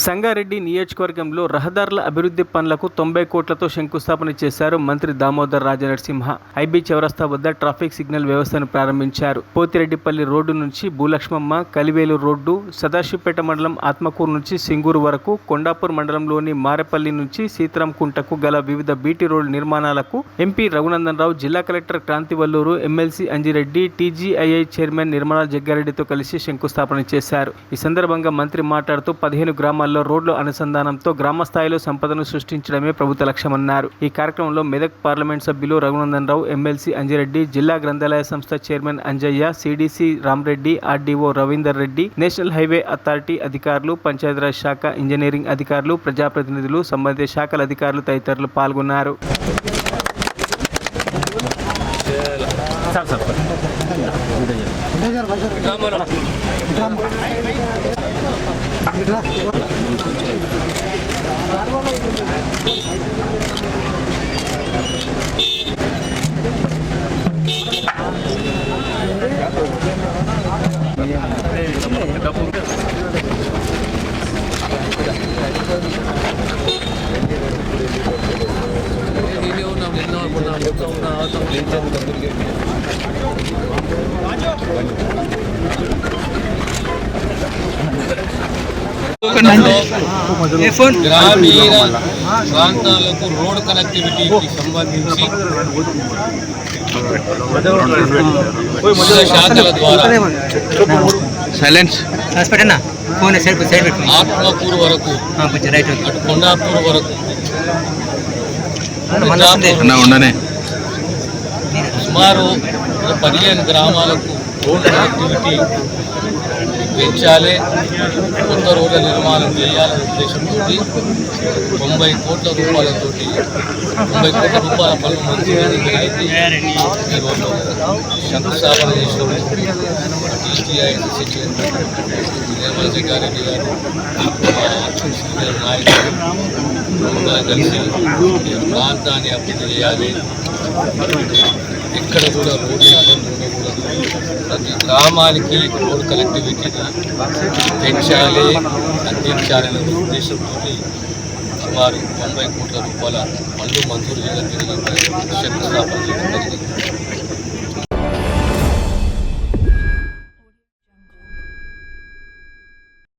సంగారెడ్డి నియోజకవర్గంలో రహదారుల అభివృద్ధి పనులకు 90 కోట్లతో శంకుస్థాపన చేశారు మంత్రి దామోదర్ రాజనరసింహ. ఐబీ చౌరస్తా వద్ద ట్రాఫిక్ సిగ్నల్ వ్యవస్థను ప్రారంభించారు. పోతిరెడ్డిపల్లి రోడ్డు నుంచి భూలక్ష్మమ్మ, కలివేలు రోడ్డు, సదాశివపేట మండలం ఆత్మకూరు నుంచి సింగూరు వరకు, కొండాపూర్ మండలంలోని మారెపల్లి నుంచి సీతారాంకుంటకు గల వివిధ బీటీ రోడ్డు నిర్మాణాలకు ఎంపీ రఘునందన్ రావు, జిల్లా collector Kranthi Valluru, MLC Anjireddy, TGII chairman Nirmala జగ్గారెడ్డితో కలిసి శంకుస్థాపన చేశారు. ఈ సందర్భంగా మంత్రి మాట్లాడుతూ 15 గ్రామాల్లో రోడ్ల అనుసంధానంతో గ్రామ స్థాయిలో సంపదను సృష్టించడమే ప్రభుత్వ లక్ష్యమన్నారు. ఈ కార్యక్రమంలో మెదక్ పార్లమెంట్ సభ్యులు రఘునందన్ రావు, ఎమ్మెల్సీ అంజిరెడ్డి, జిల్లా గ్రంథాలయ సంస్థ chairman Anjaiah, CDC Rama Reddy, RDO Ravinder Reddy, national highway authority అధికారులు, పంచాయతీరాజ్ శాఖ ఇంజనీరింగ్ అధికారులు, ప్రజాప్రతినిధులు, సంబంధిత శాఖల అధికారులు తదితరులు పాల్గొన్నారు. గ్రామీణ ప్రాంతాలకు రోడ్ కనెక్టివిటీకి సంబంధించి శాఖల ద్వారా ఆత్మకూరు వరకు, అటు కొండాపూర్ వరకు సుమారు 15 గ్రామాలకు రోడ్ కనెక్టివిటీ పెంచాలి, కొత్త రోడ్ల నిర్మాణం చేయాలనే ఉద్దేశంతో 90 కోట్ల రూపాయలతో 90 కోట్ల రూపాయల పనులు మంజూరు అయితే ఈరోజు శంకుస్థాపన చేసిన టీజీఐ నిర్మలా జగ్గారెడ్డి గారు, సీనియర్ నాయకులు కలిసి ప్రాంతాన్ని అభివృద్ధి చేయాలి, ఎక్కడ కూడా రోడ్డు ఇబ్బంది ఉండకూడదు, ప్రతి గ్రామానికి రోడ్ కనెక్టివిటీని పెంచాలి, అందించాలనే ఉద్దేశంతో సుమారు 90 కోట్ల రూపాయల పనులు మంజూరు చేయడం జరిగింది, శంకుస్థాపన చేయడం జరిగింది.